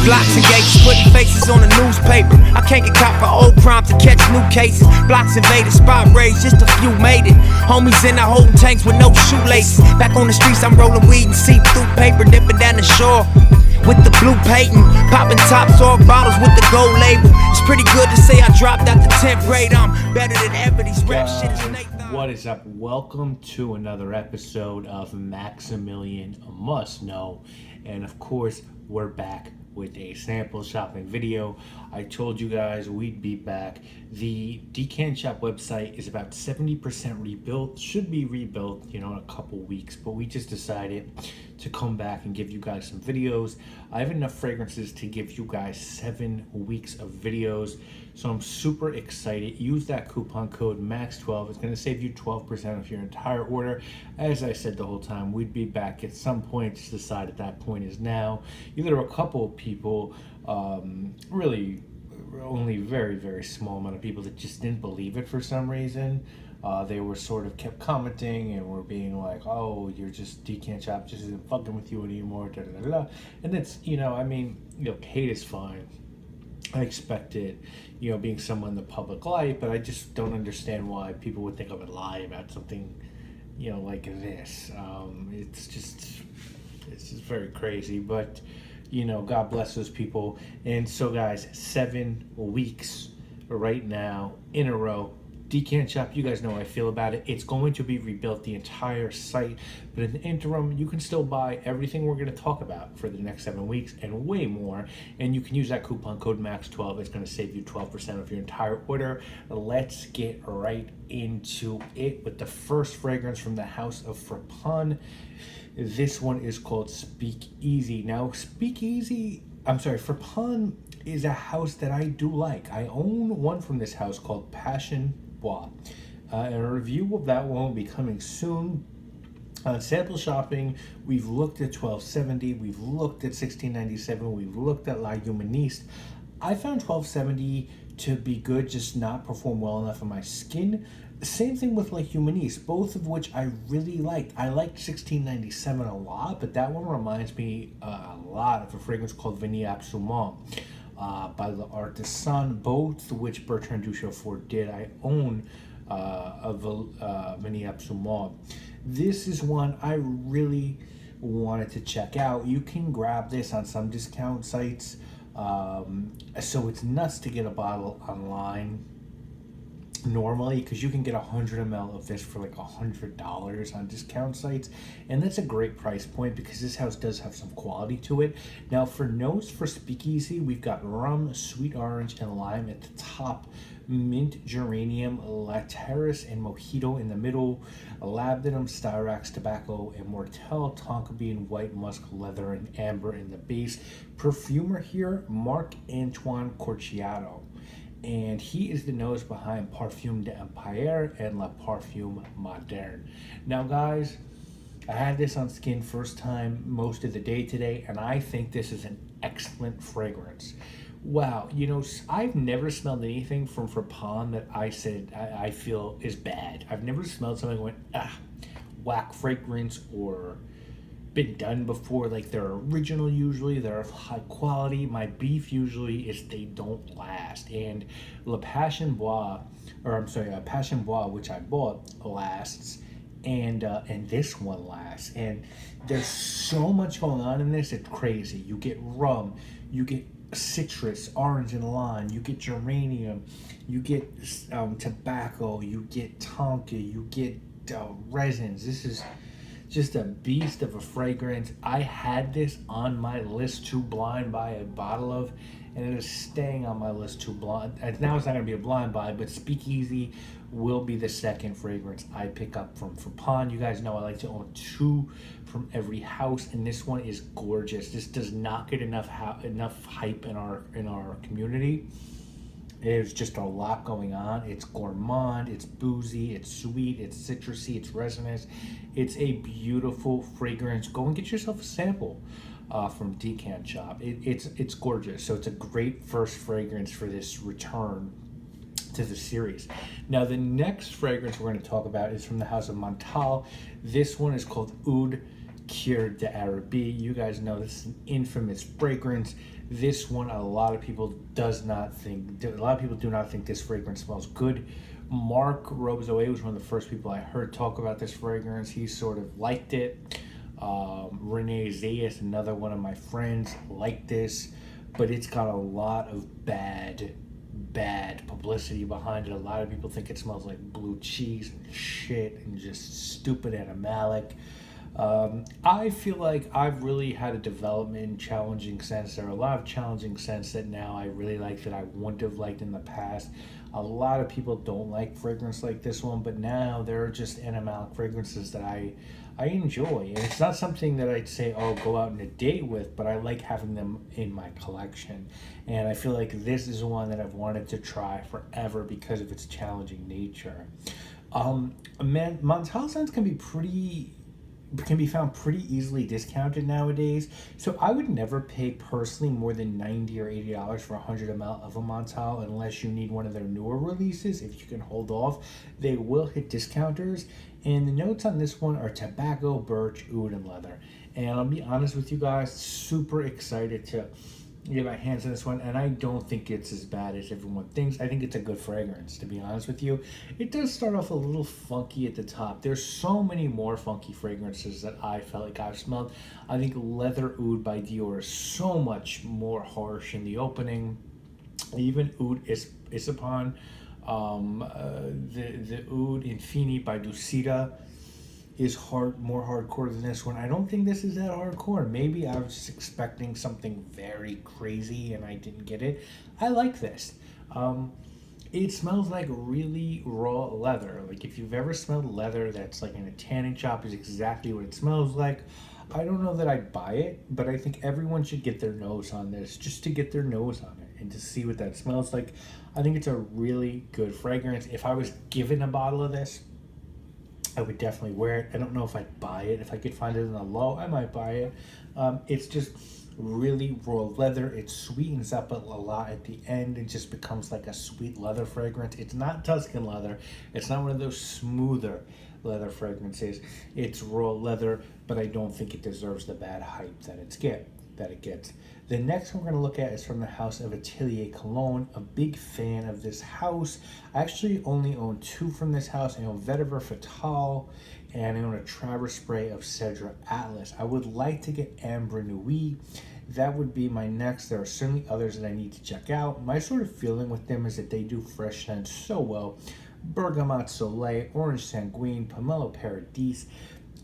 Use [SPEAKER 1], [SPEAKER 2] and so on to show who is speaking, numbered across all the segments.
[SPEAKER 1] Blocks and gates, putting faces on the newspaper. I can't get caught for old crime to catch new cases. Blocks invaded, spot raids, just a few made it. Homies in the holding tanks with no shoelaces. Back on the streets, I'm rolling weed and see-through paper, dipping down the shore with the blue patent, popping tops off bottles with the gold label. It's pretty good to say I dropped out the 10th grade. I'm better than ever. These rap shit is Nathan.
[SPEAKER 2] What is up? Welcome to another episode of Maximilian Must Know. And of course, we're back with a sample shopping video. I told you guys we'd be back. The Decant Shop website is about 70% rebuilt, should be rebuilt, in a couple weeks, but we just decided to come back and give you guys some videos. I have enough fragrances to give you guys 7 weeks of videos, so I'm super excited. Use that coupon code MAX12. It's going to save you 12% of your entire order. As I said the whole time, we'd be back at some point. Just decided that point is now. There were a couple of people, really only very, very small amount of people that just didn't believe it for some reason. They were sort of kept commenting and were being like, oh, you're just Decant Shop just isn't fucking with you anymore, da da da da. And it's, hate is fine. I expect it, being someone in the public light, but I just don't understand why people would think I would lie about something, like this. It's just very crazy, but God bless those people. And so guys, 7 weeks right now in a row. Decant Shop, you guys know how I feel about it. It's going to be rebuilt, the entire site, but in the interim, you can still buy everything we're going to talk about for the next 7 weeks and way more. And you can use that coupon code MAX12. It's going to save you 12% of your entire order. Let's get right into it with the first fragrance from the house of Frapin. This one is called Speakeasy. Now, Frapin is a house that I do like. I own one from this house called Passion Bois. And a review of that one will be coming soon. On sample shopping, we've looked at 1270, we've looked at 1697, we've looked at La Humaniste. I found 1270 to be good, just not perform well enough on my skin. Same thing with La Humaniste, both of which I really liked. I liked 1697 a lot, but that one reminds me a lot of a fragrance called Infini by L'Artisan, both of which Bertrand Duchaufour did. I own Infini. This is one I really wanted to check out. You can grab this on some discount sites, so it's nuts to get a bottle online normally, because you can get 100 ml of this for like $100 on discount sites, and that's a great price point because this house does have some quality to it. Now for notes for Speakeasy, we've got rum, sweet orange, and lime at the top, mint, geranium, lateris, and mojito in the middle, labdanum, styrax, tobacco, and Montale, tonka bean, white musk, leather, and amber in the base. Perfumer here, Marc-Antoine Corciato. And he is the nose behind Parfum d'Empire and La Parfume Moderne. Now guys, I had this on skin first time most of the day today, and I think this is an excellent fragrance. Wow, I've never smelled anything from Frapin that I feel is bad. I've never smelled something that went, whack fragrance or been done before. Like, they're original usually, they're of high quality. My beef usually is they don't last, and Passion Bois, which I bought, lasts, and this one lasts. And there's so much going on in this, it's crazy. You get rum, you get citrus, orange and lime, you get geranium, you get tobacco, you get tonka, you get resins. This is just a beast of a fragrance. I had this on my list to blind buy a bottle of, and it is staying on my list to blind. Now it's not going to be a blind buy, but Speakeasy will be the second fragrance I pick up from Frapin. You guys know I like to own 2 from every house, and this one is gorgeous. This does not get enough hype in our community. There's just a lot going on. It's gourmand, it's boozy, it's sweet, it's citrusy, it's resinous. It's a beautiful fragrance. Go and get yourself a sample from Decant Shop. It's gorgeous. So it's a great first fragrance for this return to the series. Now the next fragrance we're going to talk about is from the house of Montale. This one is called Aoud Cuir d'Arabi. You guys know this is an infamous fragrance. This one, a lot of people do not think this fragrance smells good. Mark Robezoe was one of the first people I heard talk about this fragrance. He sort of liked it. Renee Zayas, another one of my friends, liked this, but it's got a lot of bad publicity behind it. A lot of people think it smells like blue cheese and shit and just stupid animalic. I feel like I've really had a development in challenging scents. There are a lot of challenging scents that now I really like that I wouldn't have liked in the past. A lot of people don't like fragrance like this one, but now there are just animalic fragrances that I enjoy. And it's not something that I'd say, oh, go out on a date with, but I like having them in my collection. And I feel like this is one that I've wanted to try forever because of its challenging nature. Montale scents can be found pretty easily discounted nowadays, so I would never pay personally more than $90 or $80 for 100 ml of a Montale unless you need one of their newer releases. If you can hold off, they will hit discounters. And the notes on this one are tobacco, birch, oud, and leather. And I'll be honest with you guys, super excited to get my hands on this one, and I don't think it's as bad as everyone thinks. I think it's a good fragrance, to be honest with you. It does start off a little funky at the top. There's so many more funky fragrances that I felt like I've smelled. I think Leather Oud by Dior is so much more harsh in the opening. Even Oud Isapon, the Oud Infini by Lucida is more hardcore than this one. I don't think this is that hardcore. Maybe I was just expecting something very crazy and I didn't get it. I like this. It smells like really raw leather. Like if you've ever smelled leather that's like in a tanning shop, is exactly what it smells like. I don't know that I'd buy it, but I think everyone should get their nose on this just to get their nose on it and to see what that smells like. I think it's a really good fragrance. If I was given a bottle of this, I would definitely wear it. I don't know if I'd buy it. If I could find it in a low, I might buy it. It's just really raw leather. It sweetens up a lot at the end. It just becomes like a sweet leather fragrance. It's not Tuscan leather. It's not one of those smoother leather fragrances. It's raw leather, but I don't think it deserves the bad hype that it gets. The next one we're going to look at is from the house of Atelier Cologne. A big fan of this house. I actually only own two from this house. I own Vetiver Fatale, and I own a Traverse spray of Cedra Atlas. I would like to get Ambre Nuit. That would be my next. There are certainly others that I need to check out. My sort of feeling with them is that they do fresh scents so well. Bergamot Soleil, Orange Sanguine, Pomelo Paradis.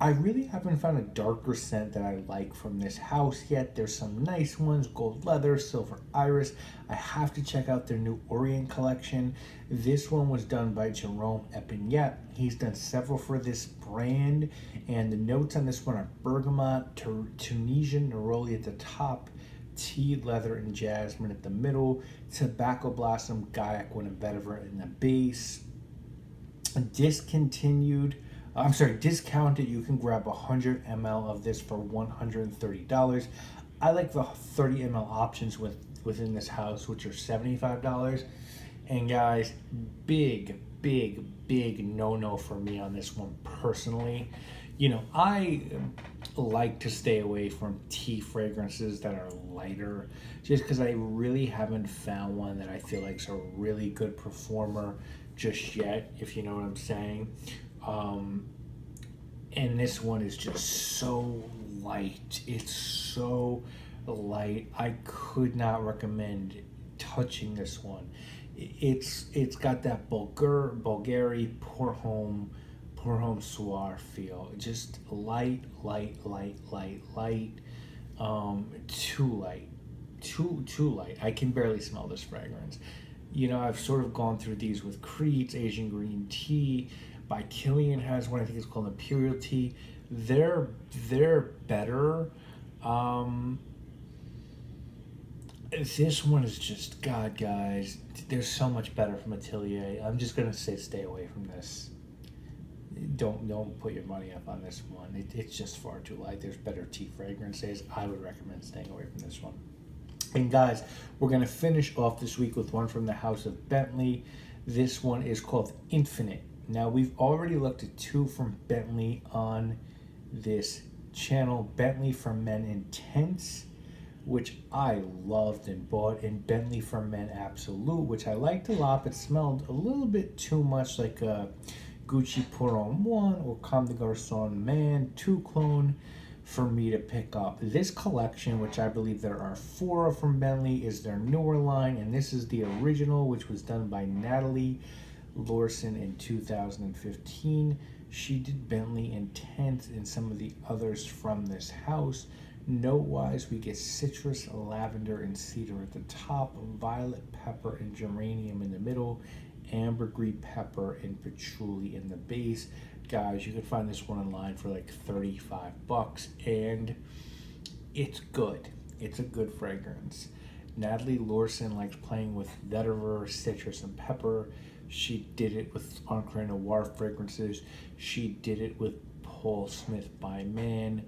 [SPEAKER 2] I really haven't found a darker scent that I like from this house yet. There's some nice ones, Gold Leather, Silver Iris. I have to check out their new Orient collection. This one was done by Jerome Epinet. He's done several for this brand, and the notes on this one are bergamot, Tunisian neroli at the top, tea, leather, and jasmine at the middle, tobacco blossom, guaiac, and vetiver in the base. Discounted, you can grab 100 ml of this for $130. I like the 30 ml options within this house, which are $75. And guys, big no for me on this one personally. You know, I like to stay away from tea fragrances that are lighter, just because I really haven't found one that I feel like is a really good performer just yet, if you know what I'm saying. And this one is just so light. It's so light. I could not recommend touching this one. It's got that Bulgari pour home soir feel. Just light. Too light. I can barely smell this fragrance. You know, I've sort of gone through these with Creed's Asian Green Tea. By Killian has one, I think it's called Imperial Tea. They're better. This one is just, God, guys, there's so much better from Atelier. I'm just gonna say stay away from this. Don't put your money up on this one. It's just far too light. There's better tea fragrances. I would recommend staying away from this one. And guys, we're gonna finish off this week with one from the house of Bentley. This one is called Infini. Now, we've already looked at two from Bentley on this channel, Bentley for Men Intense, which I loved and bought, and Bentley for Men Absolute, which I liked a lot, but smelled a little bit too much like a Gucci Pour Homme 1 or Comme des Garçons Man 2 clone for me to pick up. This collection, which I believe there are 4 from Bentley, is their newer line, and this is the original, which was done by Natalie Lorson in 2015. She did Bentley Intense and some of the others from this house. Note-wise, we get citrus, lavender, and cedar at the top, violet pepper and geranium in the middle, ambergris pepper and patchouli in the base. Guys, you can find this one online for like $35, and it's good. It's a good fragrance. Natalie Lorson likes playing with vetiver, citrus, and pepper. She did it with Encre Noir fragrances. She did it with Paul Smith by Man.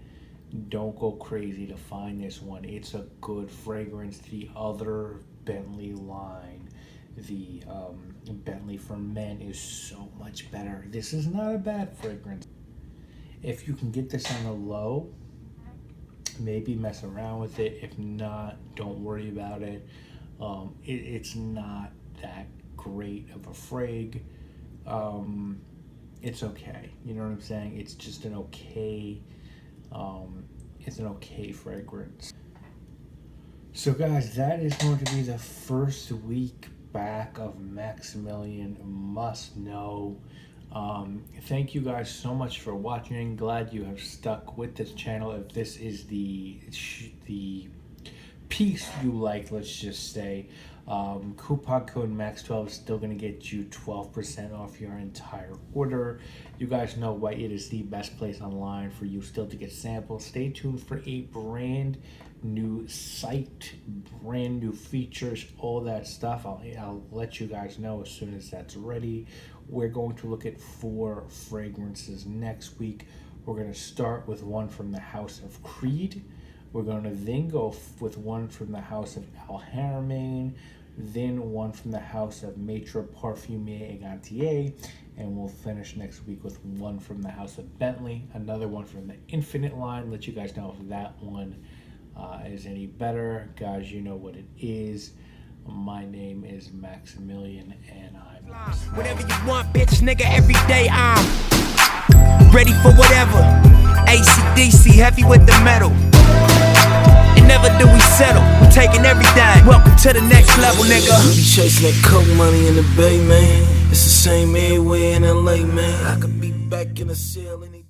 [SPEAKER 2] Don't go crazy to find this one. It's a good fragrance. The other Bentley line, the Bentley for Men, is so much better. This is not a bad fragrance. If you can get this on the low, maybe mess around with it. If not, don't worry about it. It's not that great of a frag. It's okay. You know what I'm saying? It's just an okay fragrance. So guys, that is going to be the first week back of Maximilian Must Know. Thank you guys so much for watching. Glad you have stuck with this channel. If this is the piece you like, let's just say, coupon code MAX12 is still going to get you 12% off your entire order. You guys know why it is the best place online for you still to get samples. Stay tuned for a brand new site, brand new features, all that stuff. I'll let you guys know as soon as that's ready. We're going to look at 4 fragrances next week. We're going to start with one from the House of Creed. We're going to then go with one from the House of Al Haramain, then one from the House of Maître Parfumier et Gantier, and we'll finish next week with one from the House of Bentley, another one from the Infinite line. Let you guys know if that one is any better. Guys, you know what it is. My name is Maximilian, and I'm
[SPEAKER 1] whatever you want, bitch, nigga. Every day I'm ready for whatever. AC/DC, heavy with the metal. And never do we settle. We taking everything. Welcome to the next level, nigga.
[SPEAKER 3] Be chasing that coke money in the Bay, man. It's the same everywhere in LA, man. I could be back in the cell any